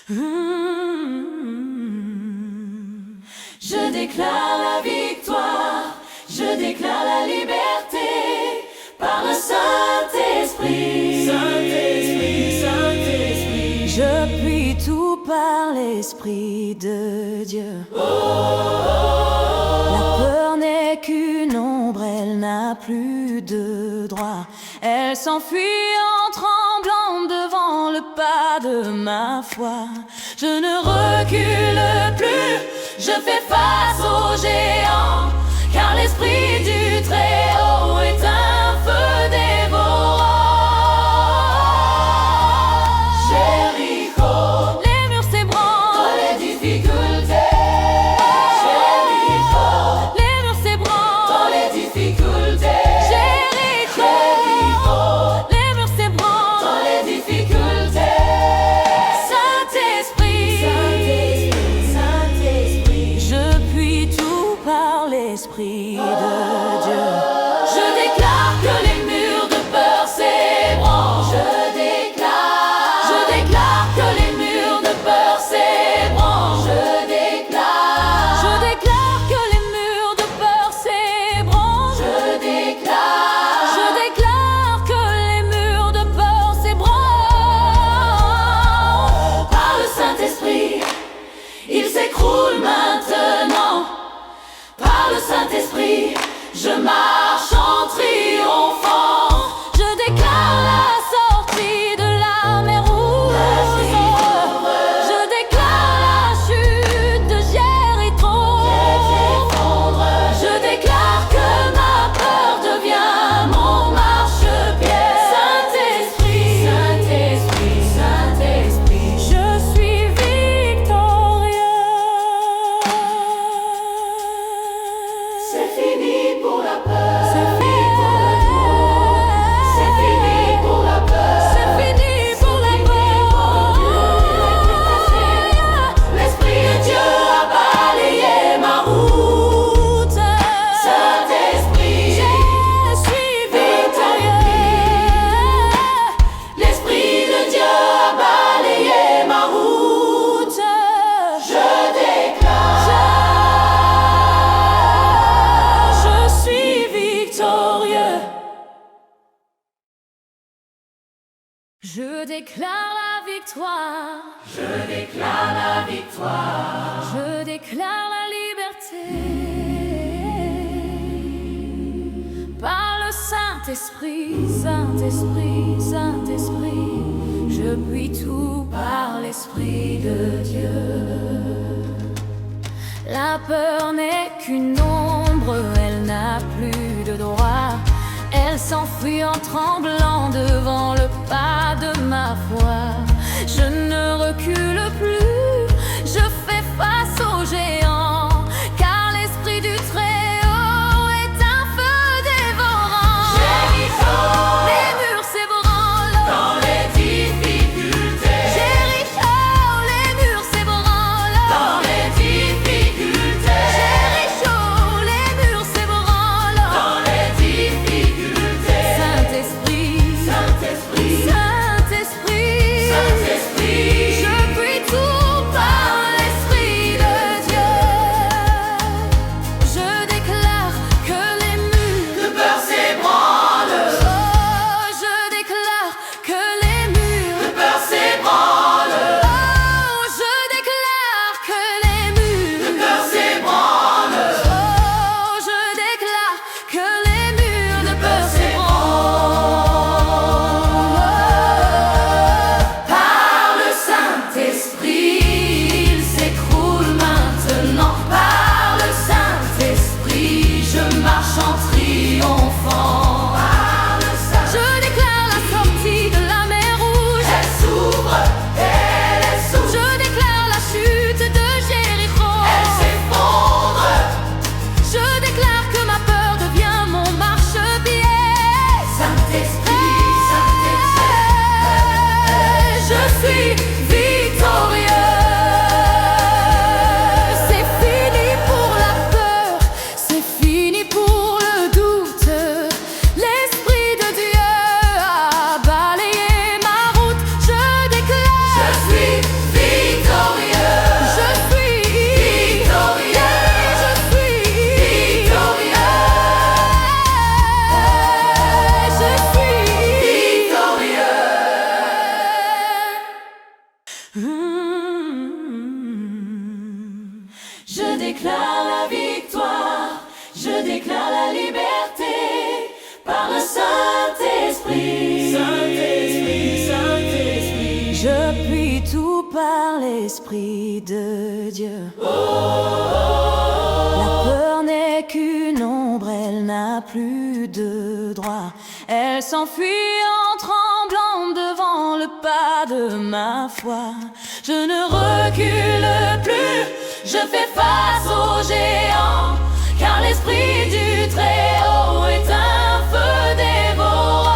Je déclare la victoire, je déclare la liberté par le Saint-Esprit. Saint-Esprit, Saint-Esprit. Je puis tout par l'Esprit de Dieu. La peur n'est qu'une ombre, elle n'a plus de droit. Elle s'enfuit en tremblant devant le pas de ma foi. Je ne recule plus, je fais face aux géants, car l'Esprit du Très-Haut est un feu dévorant. Jéricho, les murs s'ébranlent dans les difficultés. Jéricho, les murs s'ébranlent dans les difficultés. Jéricho, les murs s'ébranlent dans les difficultés. Saint-Esprit, Saint-Esprit, je puis tout par l'Esprit de Dieu. Je déclare que les murs de peur s'ébranlent. Je déclare que les murs de peur s'ébranlent. Je déclare que les murs de peur s'ébranlent. Je déclare que les murs de peur s'ébranlent. Par le Saint-Esprit, il s'écroule maintenant. Par le Saint-Esprit, je marche en triomphant. Je déclare la sortie de la mer Rouge. Je déclare la chute de Jéricho. Je déclare que ma peur devient mon marchepied. Saint-Esprit, Saint-Esprit, Saint-Esprit, je suis victorieux. C'est fini pour la peur. C'est fini pour le doute. C'est fini pour la peur. C'est fini pour la peur. L'Esprit de Dieu a balayé ma route. Saint-Esprit, je suis victorieux. L'Esprit de Dieu a balayé ma route. Je déclare, je suis victorieux. Je déclare la victoire. Je déclare la victoire. Je déclare la liberté. Par le Saint-Esprit, Saint-Esprit, Saint-Esprit, je puis tout par l'Esprit de Dieu. La peur n'est qu'une ombre, elle n'a plus de droit. Elle s'enfuit en tremblant devant le pas de ma foi. Je ne recule plus, je fais face aux géants, car l'Esprit du Très-Haut est un feu dévorant. Jéricho, les murs s'ébranlent dans les difficultés. Jéricho, les murs s'ébranlent dans les difficultés. Jéricho, les murs s'ébranlent dans les difficultés. Saint-Esprit, Saint-Esprit, Saint-Esprit, Saint-Esprit, Je déclare la victoire, je déclare la liberté par le Saint-Esprit. Saint-Esprit, Saint-Esprit. Je puis tout par l'Esprit de Dieu. La peur n'est qu'une ombre, elle n'a plus de droit. Elle s'enfuit en tremblant devant le pas de ma foi. Je ne recule plus, je fais face aux géants, car l'Esprit du Très-Haut est un feu dévorant.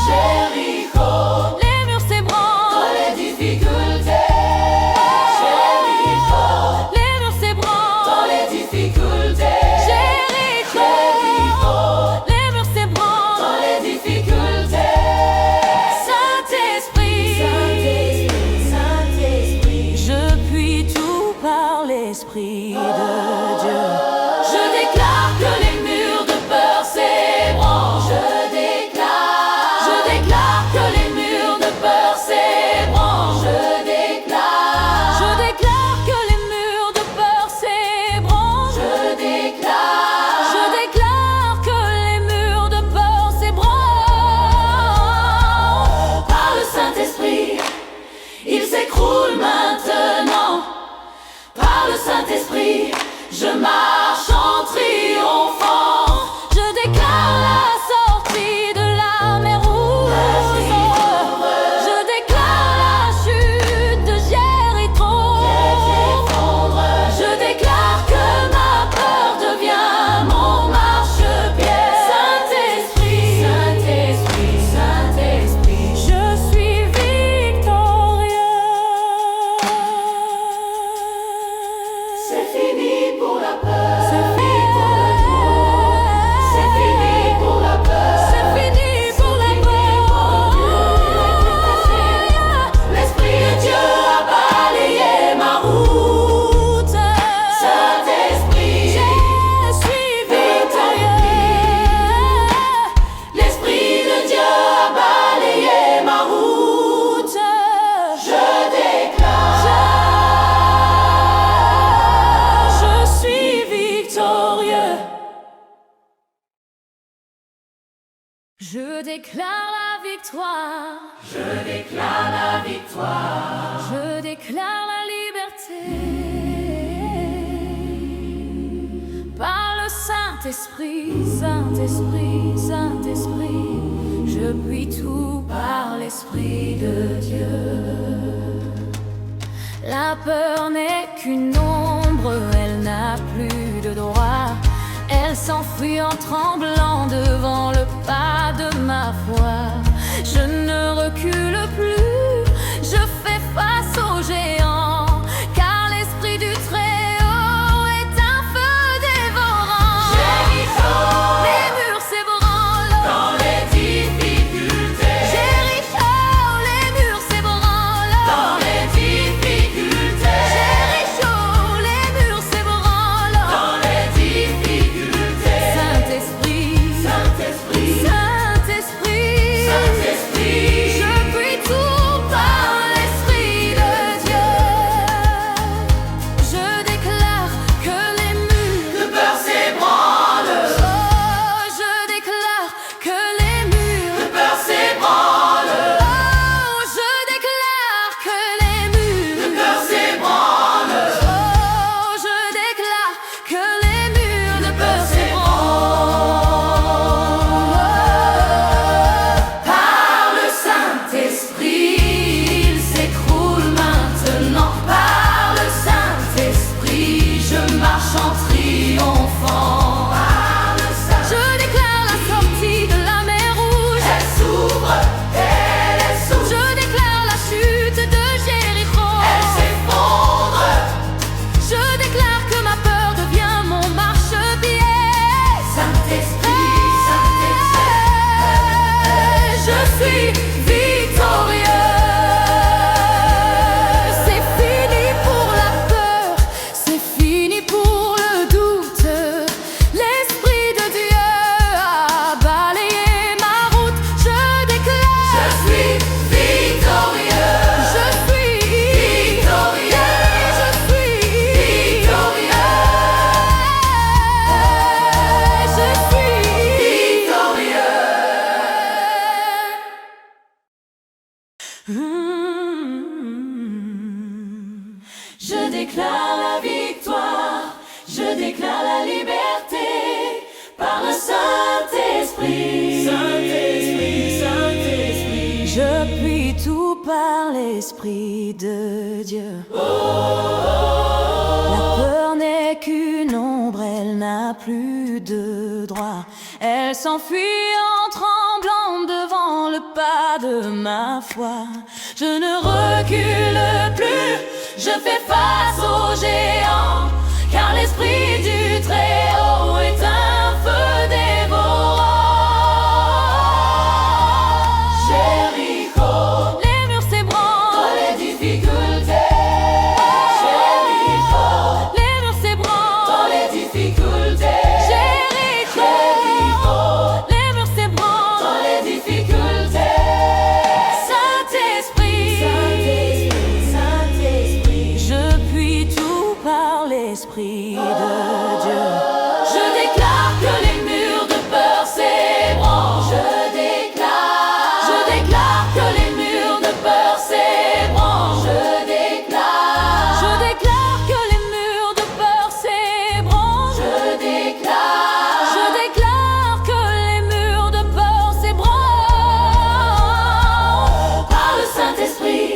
Jéricho, les murs s'ébranlent dans les difficultés. Jéricho, les murs s'ébranlent dans les difficultés. Jéricho, les murs s'ébranlent dans les difficultés. Saint-Esprit, Saint-Esprit, Saint-Esprit, je puis tout par l'Esprit de Dieu. Je déclare que les murs de peur s'ébranlent. Je déclare que les murs de peur s'ébranlent. Je déclare que les murs de peur s'ébranlent. Je déclare que les murs de peur s'ébranlent. Par le Saint-Esprit, il s'écroule maintenant. Par le Saint-Esprit, je marche en triomphant. Je déclare la sortie de la mer Rouge. Je déclare la chute de Jéricho. Je déclare que ma peur devient mon marchepied. Saint-Esprit, Saint-Esprit, Saint-Esprit, je suis victorieux. C'est fini pour la peur. C'est fini pour le doute. C'est fini pour la peur. C'est fini pour la peur. L'Esprit de Dieu a balayé ma route. Saint-Esprit, je suis victorieux. L'Esprit de Dieu a balayé ma route. Je déclare, je suis victorieux. Je déclare la victoire. Je déclare la victoire. Je déclare la liberté par le Saint-Esprit, Saint-Esprit, Saint-Esprit. Je puis tout par l'Esprit de Dieu. La peur n'est qu'une ombre, elle n'a plus de droit. Elle s'enfuit en tremblant devant le pas de ma foi. Je ne recule plus, je fais face aux géants, car l'Esprit du Très-Haut est un feu dévorant. Jéricho, les murs s'ébranlent dans les difficultés. Jéricho, les murs s'ébranlent dans les difficultés. Jéricho, les murs s'ébranlent dans les difficultés. Saint-Esprit, Saint-Esprit, Saint-Esprit, Je déclare la victoire, je déclare la liberté par le Saint-Esprit. Saint-Esprit, Saint-Esprit, Je puis tout par l'Esprit de Dieu. La peur n'est qu'une ombre, elle n'a plus de droit. Elle s'enfuit en tremblant devant le pas de ma foi. Je ne recule plus, je fais face aux géants, car l'Esprit du Très-Haut est un feu dévorant. Jéricho, les murs s'ébranlent dans les difficultés. Jéricho, les murs s'ébranlent dans les difficultés. Jéricho, les murs s'ébranlent dans les difficultés. Saint-Esprit, Saint-Esprit, je puis tout par l'Esprit de Dieu. Je déclare que les murs de peur s'ébranlent. Je déclare que les murs de peur s'ébranlent. Je déclare que les murs de peur s'ébranlent. Je déclare que les murs de peur s'ébranlent. Par le Saint-Esprit,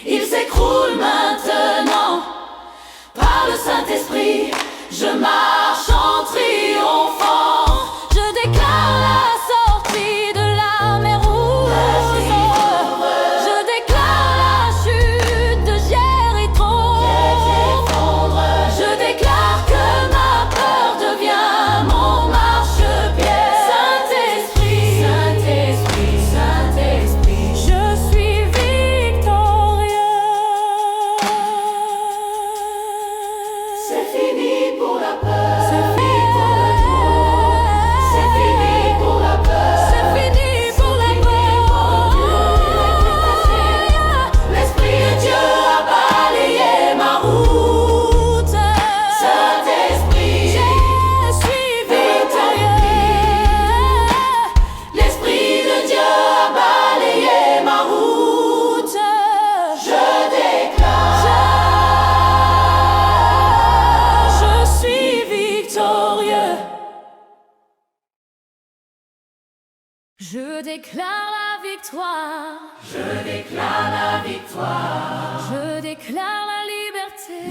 il s'écroule maintenant. Par le Saint-Esprit, je marche en triomphant. Je déclare la sortie de la mer Rouge. Je déclare la chute de Jéricho. Je déclare que ma peur devient mon marchepied. Saint-Esprit, Saint-Esprit, Saint-Esprit, je suis victorieux. C'est fini pour la peur. C'est fini pour le doute. C'est fini pour la peur. C'est fini pour la peur. L'Esprit de Dieu a balayé ma route. Saint-Esprit, je suis victorieux. L'Esprit de Dieu a balayé ma route. Je déclare, je suis victorieux. Je déclare la victoire. Je déclare la victoire. Je déclare la liberté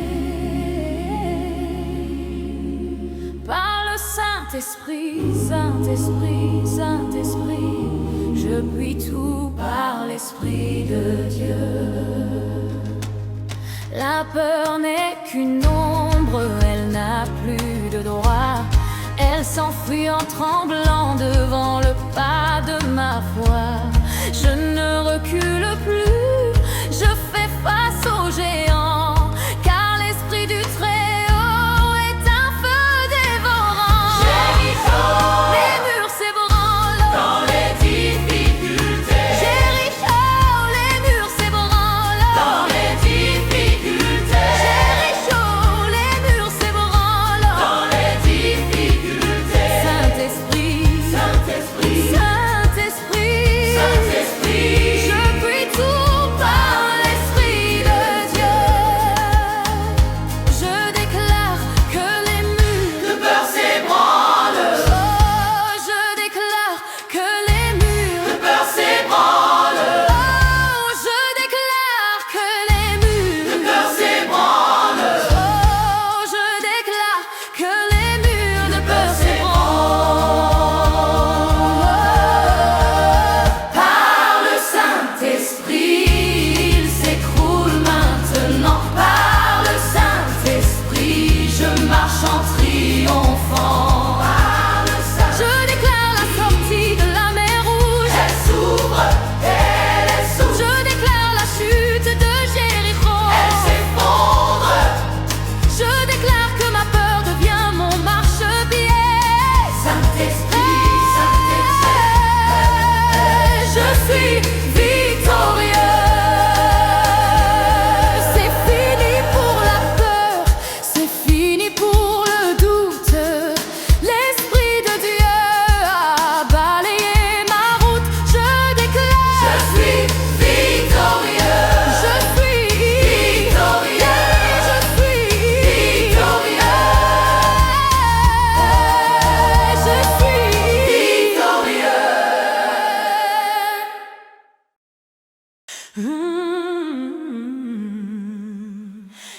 par le Saint-Esprit, Saint-Esprit, Saint-Esprit. Je puis tout par l'Esprit de Dieu. La peur n'est qu'une ombre, elle n'a plus de droit. Elle s'enfuit en tremblant devant le pas de ma foi. Je ne recule plus, je fais face aux géants, car l'Esprit du Très-Haut est un feu dévorant. Jéricho, les murs s'ébranlent dans les difficultés. Jéricho, les murs s'ébranlent dans les difficultés. Jéricho, les murs s'ébranlent dans les difficultés. Saint-Esprit, Saint-Esprit, Saint-Esprit, Saint-Esprit, je puis tout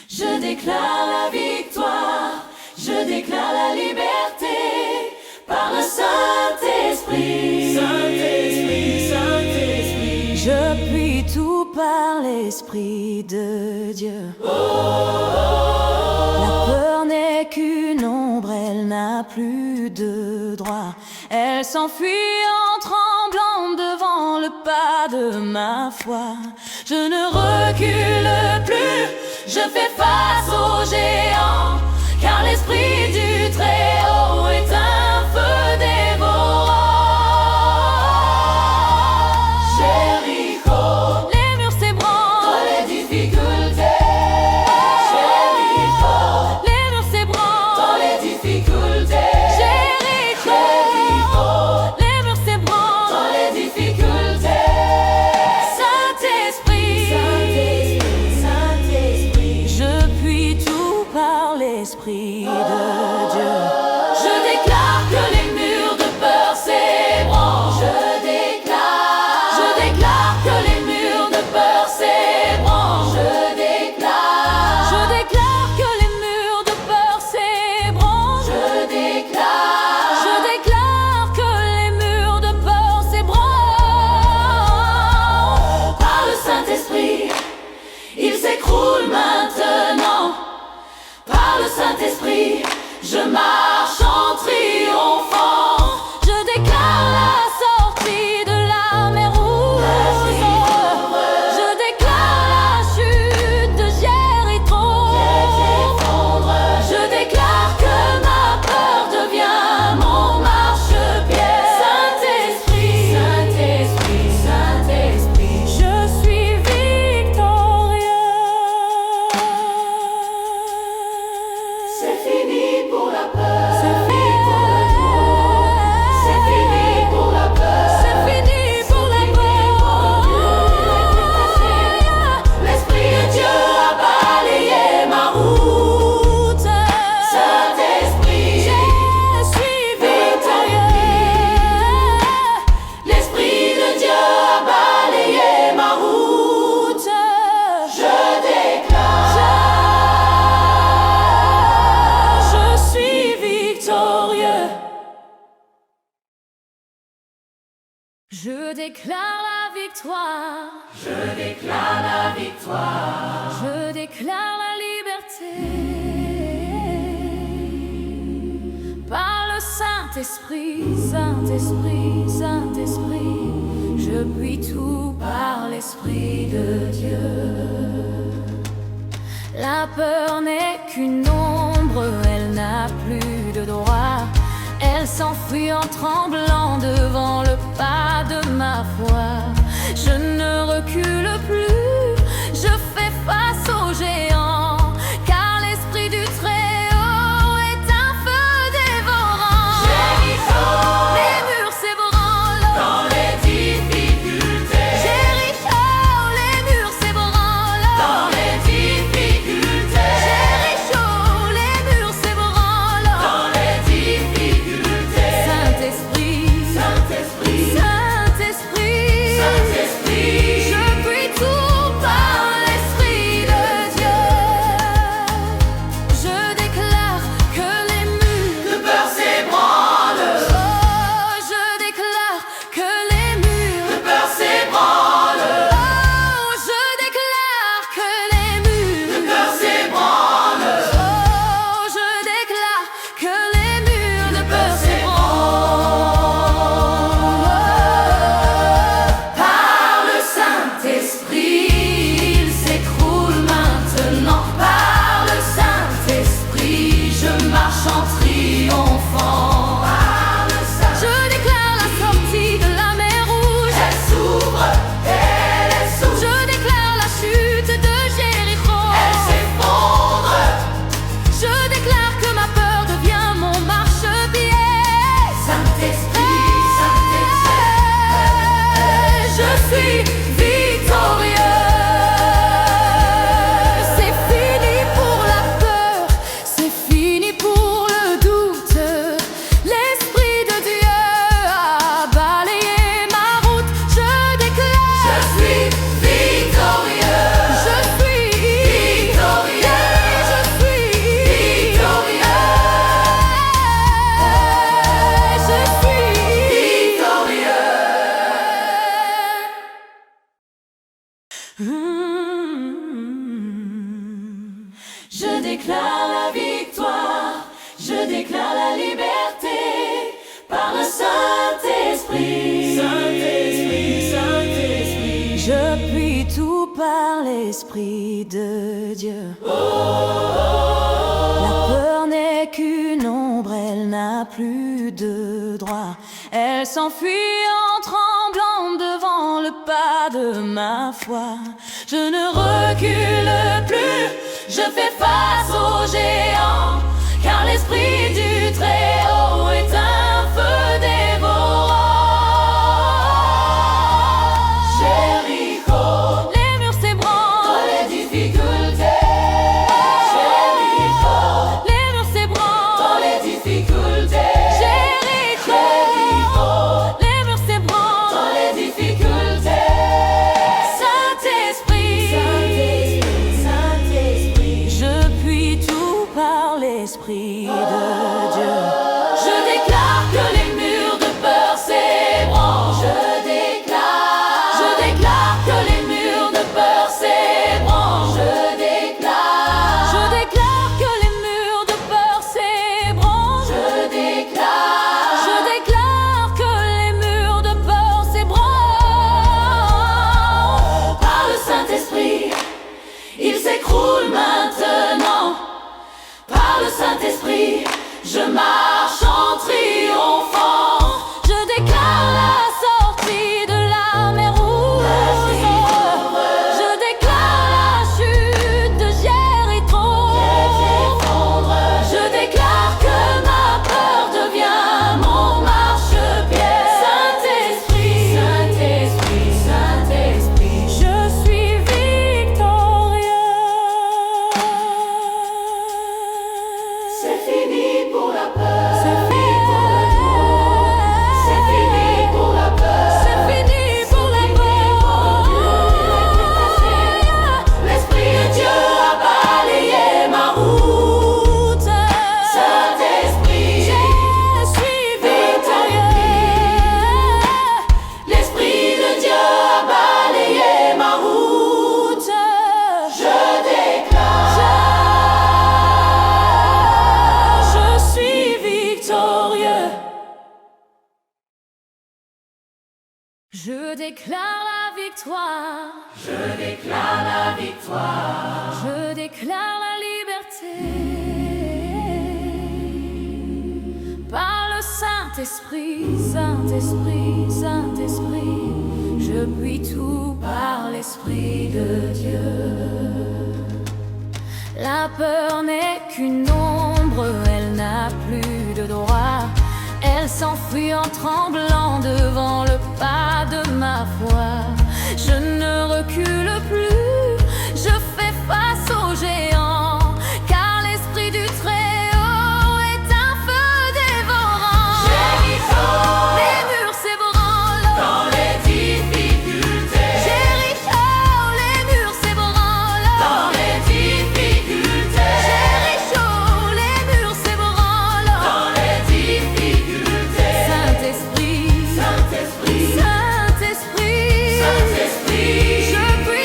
Je déclare la victoire, je déclare la liberté par le Saint-Esprit. Saint-Esprit, Saint-Esprit. Je puis tout par l'Esprit de Dieu. La peur n'est qu'une ombre, elle n'a plus de droit. Elle s'enfuit en tremblant devant le pas de ma foi. Je ne recule plus, je fais face aux géants, car l'Esprit du Très-Haut est un feu dévorant. Jéricho, les murs s'ébranlent dans les difficultés. Jéricho, les murs s'ébranlent dans les difficultés. Jéricho, les murs s'ébranlent dans les difficultés. Saint-Esprit, Saint-Esprit, je puis tout par l'Esprit de Dieu. Je déclare que les murs de peur s'ébranlent. Je déclare que les murs de peur s'ébranlent. Je déclare que les murs de peur s'ébranlent. Je déclare que les murs de peur s'ébranlent. Par le Saint-Esprit, ils s'écroulent maintenant. Par le Saint-Esprit, je marche en triomphant. Je déclare la sortie de la mer Rouge. Je déclare la chute de Jéricho. Je déclare que ma peur devient mon marchepied. Saint-Esprit, Saint-Esprit, Saint-Esprit, je suis victorieux. C'est fini pour la peur. C'est fini pour le doute. C'est fini pour la peur. C'est fini pour la peur. L'Esprit de Dieu a balayé ma route. Saint-Esprit, je suis victorieux. L'Esprit de Dieu a balayé ma route. Je déclare, je suis victorieux. Je déclare la victoire. Je déclare la victoire. Je déclare la liberté. Par le Saint-Esprit, Saint-Esprit, Saint-Esprit, je puis tout par l'Esprit de Dieu. La peur n'est qu'une ombre, elle n'a plus de droit. Elle s'enfuit en tremblant devant le pas de ma foi. Je ne recule plus, je fais face aux géants, car l'Esprit du Très-Haut est un feu dévorant. Jéricho, les murs s'ébranlent Dans les difficultés. Jéricho, les murs s'ébranlent Dans les difficultés. Jéricho, les murs s'ébranlent Dans les difficultés. Saint-Esprit, Saint-Esprit, Saint-Esprit, Saint-Esprit, je Je déclare la victoire, je déclare la liberté par le Saint-Esprit. Saint-Esprit, Saint-Esprit. Je puis tout par l'Esprit de Dieu. La peur n'est qu'une ombre, elle n'a plus de droit. Elle s'enfuit en tremblant devant le pas de ma foi. Je ne recule plus, je fais face aux géants, car l'Esprit du Très-Haut est un feu dévorant. Jéricho, Les murs s'ébranlent, dans les difficultés. les murs s'ébranlent, Dans les difficultés. Jéricho, les murs s'ébranlent, Dans les difficultés. Saint-Esprit, Saint-Esprit. je puis tout par l'Esprit de Dieu. Je déclare que les murs de peur s'ébranlent. Je déclare que les murs de peur s'ébranlent. Je déclare que les murs de peur s'ébranlent. Je déclare que les murs de peur s'ébranlent. Par le Saint-Esprit, il s'écroule maintenant. Par le Saint-Esprit, je marche en triomphant. Je déclare la sortie de la mer Rouge. Je déclare la chute de Jéricho. Je déclare que ma peur devient mon marchepied. Saint-Esprit, Saint-Esprit, Saint-Esprit. Je suis victorieux. C'est fini pour la peur. C'est fini. C'est fini pour la peur. C'est fini pour la peur. L'Esprit de Dieu a balayé ma route. Saint-Esprit, Je suis victorieux. l'Esprit de Dieu a balayé ma route. Je déclare. Je suis victorieux. Je déclare la victoire. Je déclare la victoire. Je déclare la liberté par le Saint-Esprit, Saint-Esprit, Saint-Esprit. Je puis tout par l'Esprit de Dieu. La peur n'est qu'une ombre, elle n'a plus de droit. Elle s'enfuit en tremblant devant le pas de ma foi. Je ne recule plus, je fais face aux géants, car l'Esprit du Très-Haut est un feu dévorant. Jéricho, Les murs s'ébranlent, dans les difficultés. Jéricho, les murs s'ébranlent, Dans les difficultés. Jéricho, les murs s'ébranlent. Dans les difficultés. Saint-Esprit, Saint-Esprit, Saint-Esprit, Saint-Esprit. je puis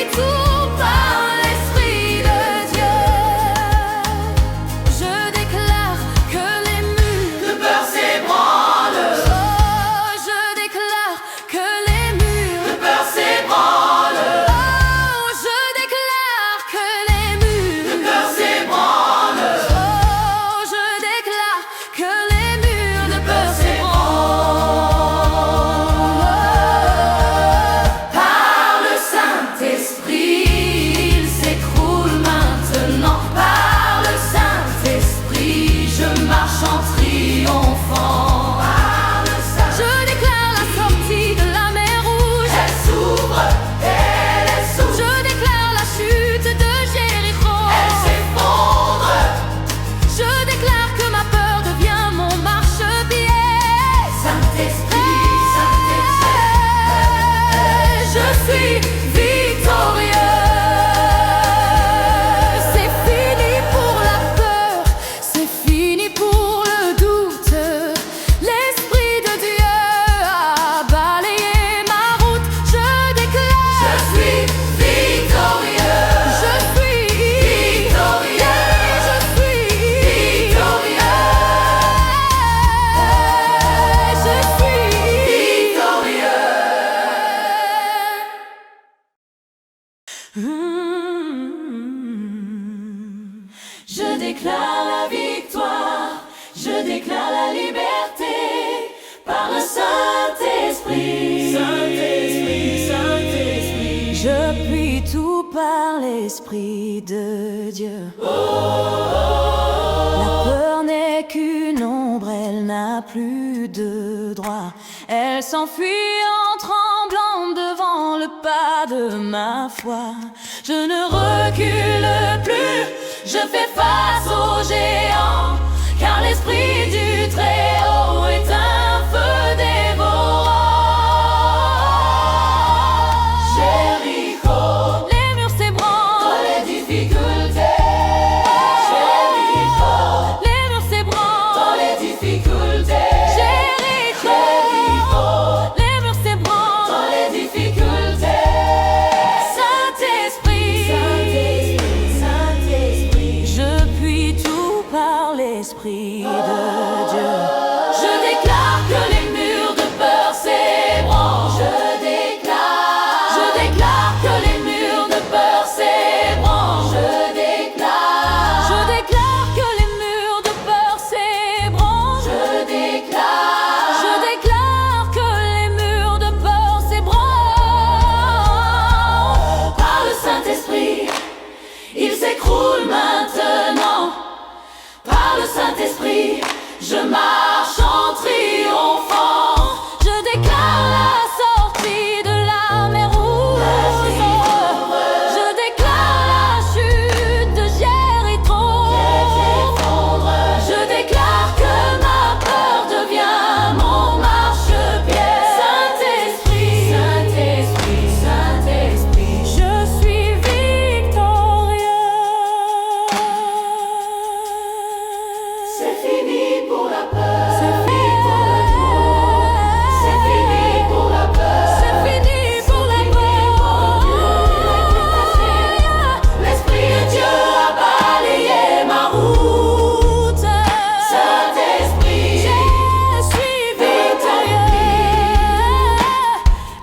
Je déclare la victoire, je déclare la liberté par le Saint-Esprit. Saint-Esprit, Saint-Esprit. Je puis tout par l'Esprit de Dieu. La peur n'est qu'une ombre, elle n'a plus de droit. Elle s'enfuit en tremblant devant le pas de ma foi. Je ne recule plus, je fais face aux géants, car l'Esprit du Très-Haut est un feu dévorant. Jéricho, les murs s'ébranlent, dans les difficultés. Jéricho, les murs s'ébranlent, dans les difficultés. Jéricho, les murs s'ébranlent, Dans les difficultés. Saint-Esprit, Saint-Esprit, Saint-Esprit. je puis tout par l'Esprit de Dieu. Je déclare que les murs de peur s'ébranlent. Je déclare que les murs de peur s'ébranlent. Je déclare que les murs de peur s'ébranlent. Je déclare Que les murs de peur s'ébranlent. par le Saint-Esprit, il s'écroule maintenant. Par le Saint-Esprit, je marche en triomphant. Je déclare la sortie de la mer Rouge. Je déclare la chute de Jéricho. Je déclare que ma peur devient mon marchepied. Saint-Esprit, Saint-Esprit, Saint-Esprit. je suis victorieux. C'est fini pour la peur. C'est fini. C'est fini pour la peur. C'est fini pour la peur. L'Esprit de Dieu a balayé ma route. Saint-Esprit, Je suis victorieux.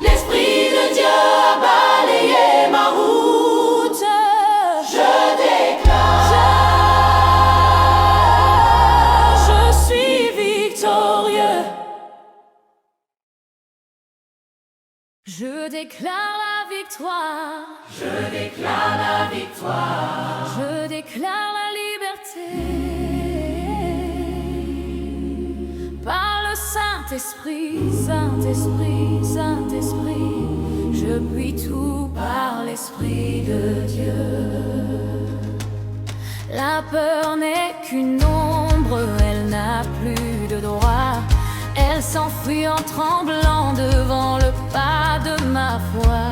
l'Esprit de Dieu a balayé ma route. Je déclare. Je suis victorieux. Je déclare la victoire. Je déclare la victoire. Je déclare la liberté. Par le Saint-Esprit, Saint-Esprit, Saint-Esprit, je puis tout par l'Esprit de Dieu. La peur n'est qu'une ombre, elle n'a plus de droit. Elle s'enfuit en tremblant devant le pas de ma foi.